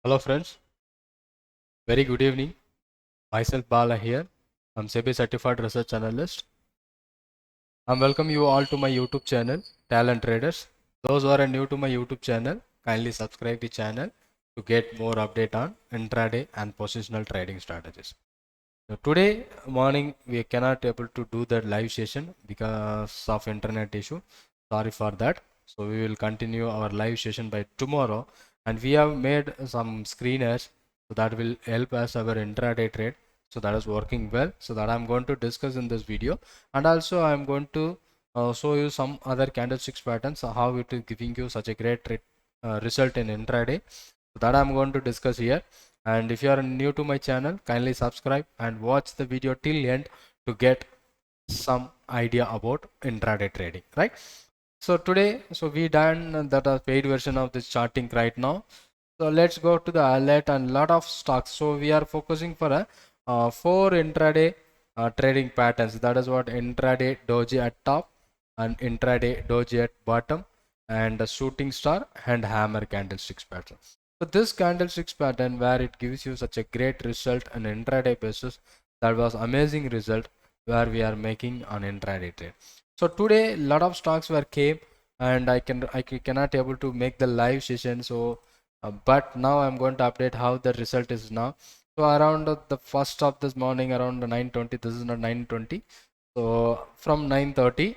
Hello friends, very good evening. Myself Bala here. I'm SEBI certified research analyst. I'm welcome you all to my YouTube channel, Talent Traders. Those who are new to my YouTube channel, kindly subscribe the channel to get more update on intraday and positional trading strategies. So today morning we cannot able to do the live session because of internet issue. Sorry for that. So we will continue our live session by tomorrow, and we have made some screeners so that will help us our intraday trade. So that is working well. So that I'm going to discuss in this video, and also I'm going to show you some other candlesticks patterns, how it is giving you such a great result in intraday. So that I'm going to discuss here. And if you are new to my channel, kindly subscribe and watch the video till end to get some idea about intraday trading, right? So today, we done that paid version of this charting right now. So let's go to the alert and lot of stocks. So we are focusing for a four intraday trading patterns. That is what intraday doji at top and intraday doji at bottom, and a shooting star and hammer candlesticks pattern. So this candlesticks pattern where it gives you such a great result on intraday basis, that was amazing result where we are making on intraday trade. So today lot of stocks were came, and I cannot able to make the live session. So but now I'm going to update how the result is now. So around the first of this morning around 9:20, this is not 9:20. So from 9:30,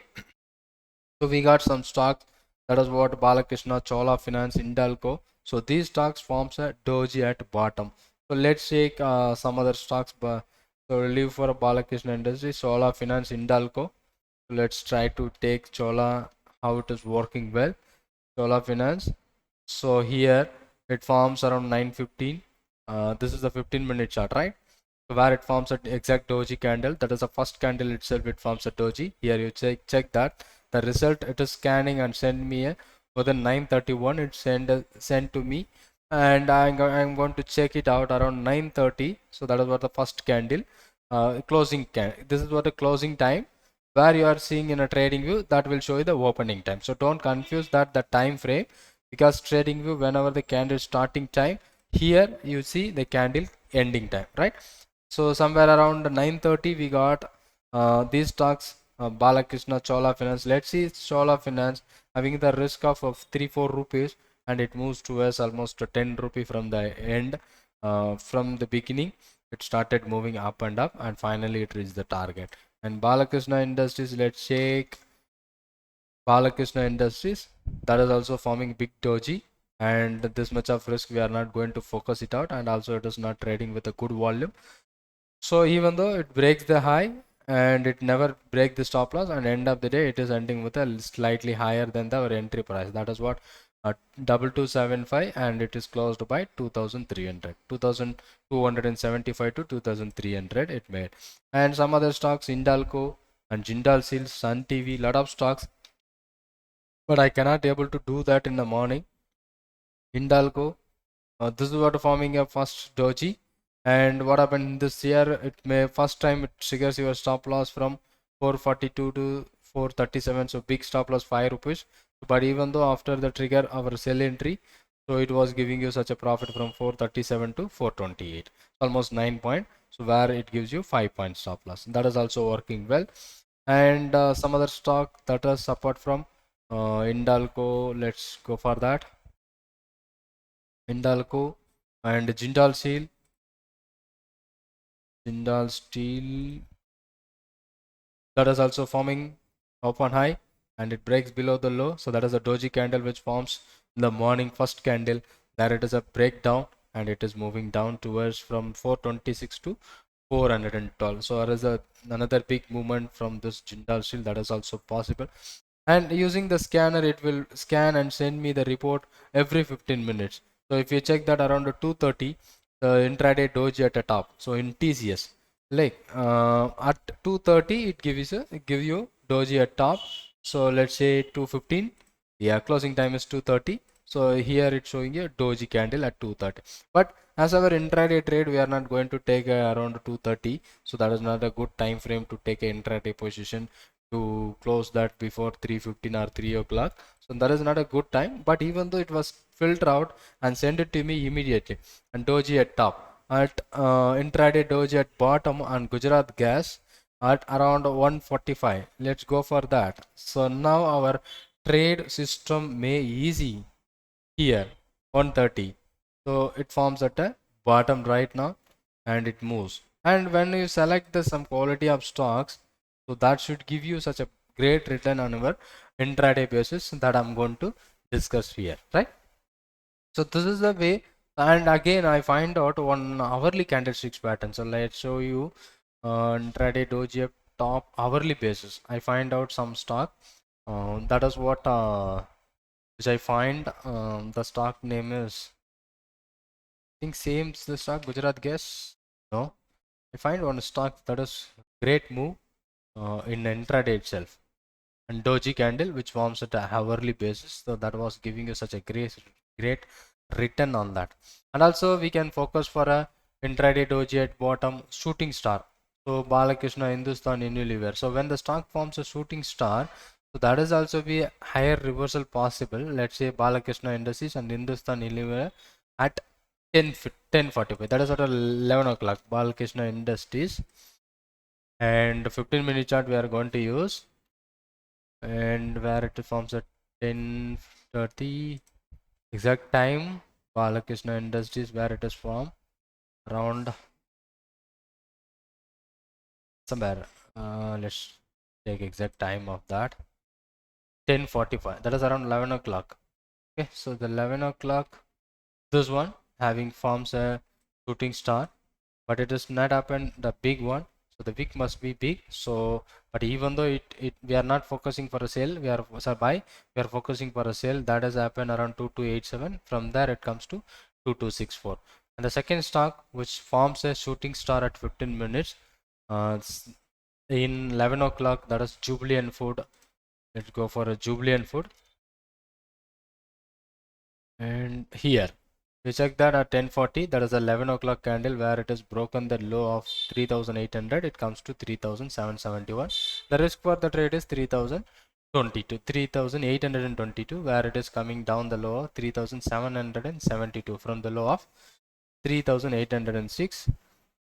so we got some stocks. That is what Balakrishna, Chola Finance, Indalco. So these stocks forms a doji at bottom. So let's take some other stocks. So leave for Balakrishna Industries, Chola Finance, Indalco. Let's try to take Chola, how it is working well. Chola Finance. So here it forms around 9:15. This is the 15-minute chart, right? So where it forms an exact doji candle. That is the first candle itself. It forms a doji. Here you check that the result. It is scanning and send me a within 9:31. It sent to me, and I'm going to check it out around 9:30. So that is what the first candle. Closing can. This is what the closing time where you are seeing in a trading view, that will show you the opening time. So don't confuse that the time frame, because trading view, whenever the candle starting time, here you see the candle ending time, right? So somewhere around 9:30 we got these stocks, Balakrishna, Chola Finance. Let's see Chola Finance having the risk of 3-4 rupees, and it moves towards almost 10 rupee from the end. From the beginning it started moving up and up, and finally it reached the target. And Balakrishna Industries, let's check Balakrishna Industries. That is also forming big doji, and this much of risk we are not going to focus it out, and also it is not trading with a good volume. So even though it breaks the high and it never break the stop loss, and end of the day it is ending with a slightly higher than the our entry price. That is what 2275, and it is closed by 2300, 2275 to 2300 it made. And some other stocks, Indalco and Jindal Steel, Sun TV, lot of stocks, but I cannot able to do that in the morning. Indalco, this is what forming a first doji. And what happened this year, it may first time it triggers your stop loss from 442 to 437, so big stop loss 5 rupees. But even though after the trigger our sell entry, so it was giving you such a profit from 437 to 428, almost 9 point. So where it gives you 5 point stop loss, that is also working well. And some other stock that is support from Indalco, let's go for that. Indalco and Jindal Steel. Jindal Steel, that is also forming up on high, and it breaks below the low. So that is a doji candle which forms in the morning first candle. There it is a breakdown, and it is moving down towards from 426 to 412. So there is another big movement from this Jindal Steel, that is also possible. And using the scanner, it will scan and send me the report every 15 minutes. So if you check that around 2:30, the intraday doji at the top. So in TCS, like at 2:30 it give you doji at top. So let's say 2:15, yeah, closing time is 2:30. So here it's showing a doji candle at 2:30. But as our intraday trade, we are not going to take around 2:30. So that is not a good time frame to take an intraday position. to close that before 3:15 or 3 o'clock. So that is not a good time, but even though it was filtered out and send it to me immediately. And Doji at top, at intraday Doji at bottom, and Gujarat Gas at around 145. Let's go for that. So now our trade system may easy here 130. So it forms at a bottom right now and it moves. And when you select the some quality of stocks, so that should give you such a great return on our intraday basis that I'm going to discuss here, right? So this is the way. And again, I find out one hourly candlesticks pattern. So let's show you intraday Doji top hourly basis. I find out some stock. That is what which I find. The stock name is, I think same the stock Gujarat Gas. No, I find one stock that is great move in intraday itself, and Doji candle which forms at a hourly basis. So that was giving you such a great return on that. And also we can focus for a intraday Doji at bottom shooting star. So Balakrishna Hindustan Unilever. So when the stock forms a shooting star, so that is also be higher reversal possible. Let's say Balakrishna Industries and Hindustan Unilever at 10:45. That is at 11 o'clock. Balakrishna Industries, and 15-minute chart we are going to use, and where it forms at 10:30 exact time. Balakrishna Industries, where it is from around somewhere. Let's take exact time of that. 10:45. That is around 11 o'clock. Okay, so the 11 o'clock, this one having forms a shooting star, but it does not happen the big one. So the wick must be big. So, but even though we are not focusing for a sale, we are buy, we are focusing for a sale. That has happened around 2287. From there it comes to 2264. And the second stock which forms a shooting star at 15 minutes in 11 o'clock, that is Jubilant Food. Let's go for a Jubilant Food. And here we check that at 10:40, that is 11 o'clock candle where it is broken the low of 3800. It comes to 3771. The risk for the trade is 3822, where it is coming down the low of 3772 from the low of 3806.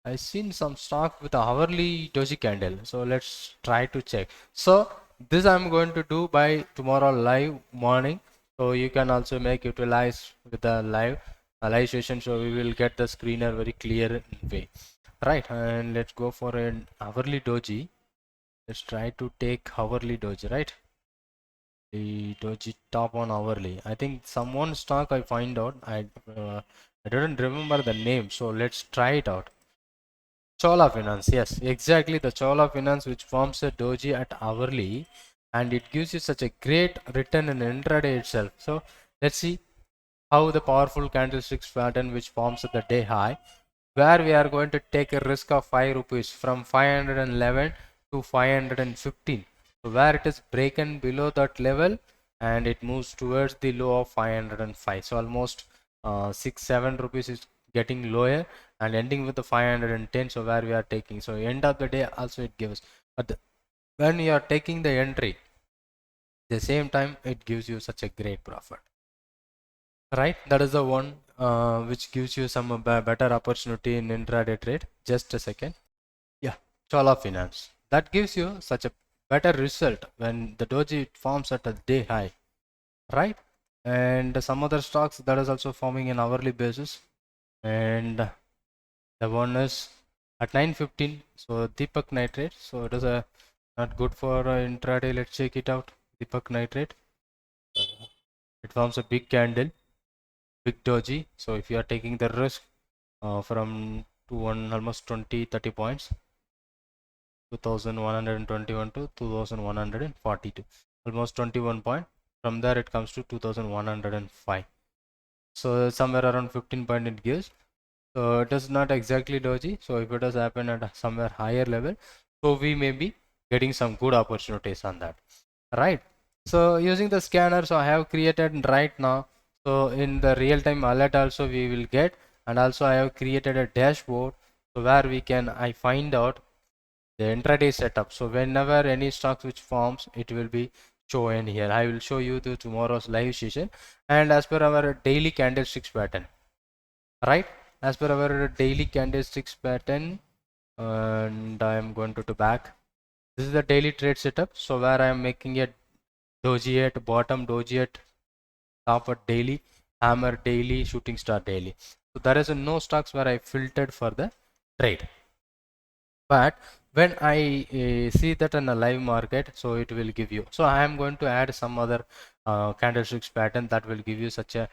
I seen some stock with a hourly doji candle, so let's try to check. So this I'm going to do by tomorrow live morning, so you can also make utilize with the live session, so we will get the screener very clear way, right? And let's go for an hourly doji. Let's try to take hourly doji, right? The doji top on hourly. I think someone stock I find out. I didn't remember the name, so let's try it out. Chola Finance, yes, exactly, the Chola Finance which forms a doji at hourly, and it gives you such a great return in intraday itself. So let's see how the powerful candlesticks pattern which forms at the day high, where we are going to take a risk of 5 rupees from 511 to 515. So where it is broken below that level and it moves towards the low of 505. So almost 6-7 rupees is getting lower and ending with the 510. So where we are taking, so end of the day also it gives, but when you are taking the entry, the same time it gives you such a great profit, right? That is the one which gives you some better opportunity in intraday trade. Just a second. Yeah, Chola Finance, that gives you such a better result when the doji forms at a day high, right? And some other stocks that is also forming an hourly basis, and the one is at 9:15. So Deepak Nitrate, so it is a not good for intraday. Let's check it out. Deepak Nitrate, it forms a big candle, big doji. So if you are taking the risk from almost 20-30 points, 2121 to 2142, almost 21 point. From there it comes to 2105. So somewhere around 15 point it gives. So it is not exactly doji. So if it does happen at somewhere higher level, so we may be getting some good opportunities on that, right? So using the scanner, so I have created right now, so in the real-time alert also we will get, and also I have created a dashboard, so where we can I find out the intraday setup. So whenever any stocks which forms, it will be shown here. I will show you the tomorrow's live session, and as per our daily candlesticks pattern, right? As per our daily candlesticks pattern, and I am going to back. This is the daily trade setup. So where I am making a doji at bottom, doji at top at daily, hammer daily, shooting star daily. So there is no stocks where I filtered for the trade. But when I see that in a live market, so it will give you. So I am going to add some other candlesticks pattern that will give you such a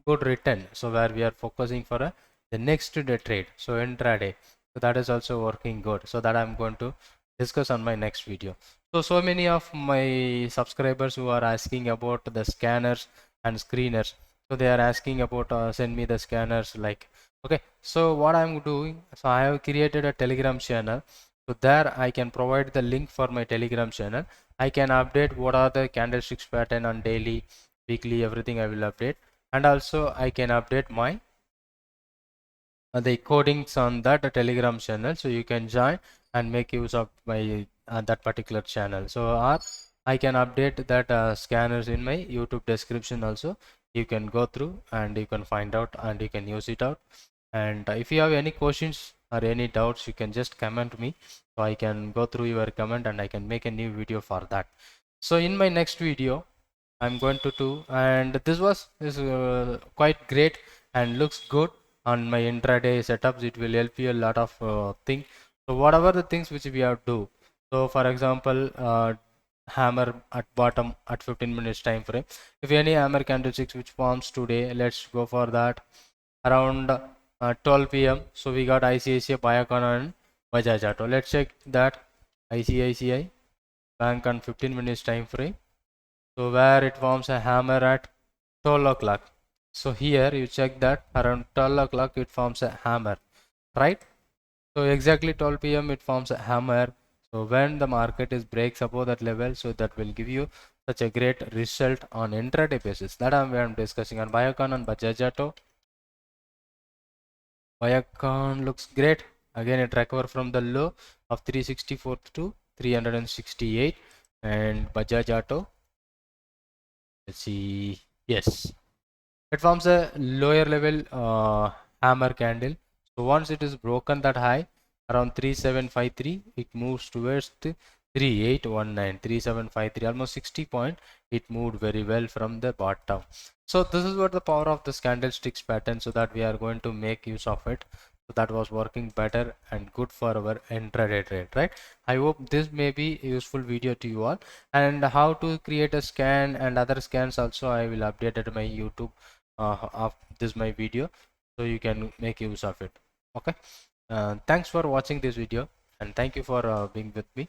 good return. So where we are focusing for the next day trade, so intraday. So that is also working good. So that I'm going to discuss on my next video. So many of my subscribers who are asking about the scanners and screeners. So they are asking about send me the scanners like. Okay, so what I'm doing, so I have created a Telegram channel. So there I can provide the link for my Telegram channel. I can update what are the candlesticks pattern on daily, weekly, everything I will update. And also I can update my the codings on that Telegram channel. So you can join and make use of my that particular channel. So or I can update that scanners in my YouTube description also. You can go through and you can find out and you can use it out. And if you have any questions or any doubts, you can just comment me, so I can go through your comment and I can make a new video for that. So in my next video I'm going to do, and this was quite great and looks good on my intraday setups. It will help you a lot of things. So whatever the things which we have to do, so for example hammer at bottom at 15 minutes time frame. If any hammer candlesticks which forms today, let's go for that around 12 p.m. So we got ICICI, Biocon and Bajaj Auto. Let's check that ICICI Bank on 15 minutes time frame. So where it forms a hammer at 12 o'clock. So here you check that around 12 o'clock it forms a hammer, right? So exactly 12 p.m. it forms a hammer. So when the market is breaks above that level, so that will give you such a great result on intraday basis. That I'm discussing on Biocon and Bajaj Auto. Biocon looks great. Again, it recovered from the low of 364 to 368. And Bajaj Auto, let's see, yes, it forms a lower level hammer candle. So once it is broken that high around 3753, it moves towards the 3819, 3753, almost 60 point. It moved very well from the bottom. So this is what the power of this candlesticks pattern, so that we are going to make use of it. So that was working better and good for our intraday trade, right? I hope this may be a useful video to you all, and how to create a scan and other scans also I will update at my YouTube of this my video, so you can make use of it. Okay, thanks for watching this video, and thank you for being with me.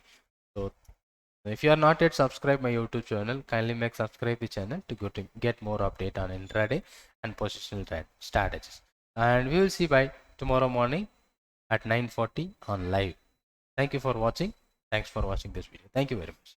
So if you are not yet subscribed my YouTube channel, kindly make subscribe the channel to get more update on intraday and positional trade strategies. And we will see by tomorrow morning at 9:40 on live. Thank you for watching. Thanks for watching this video. Thank you very much.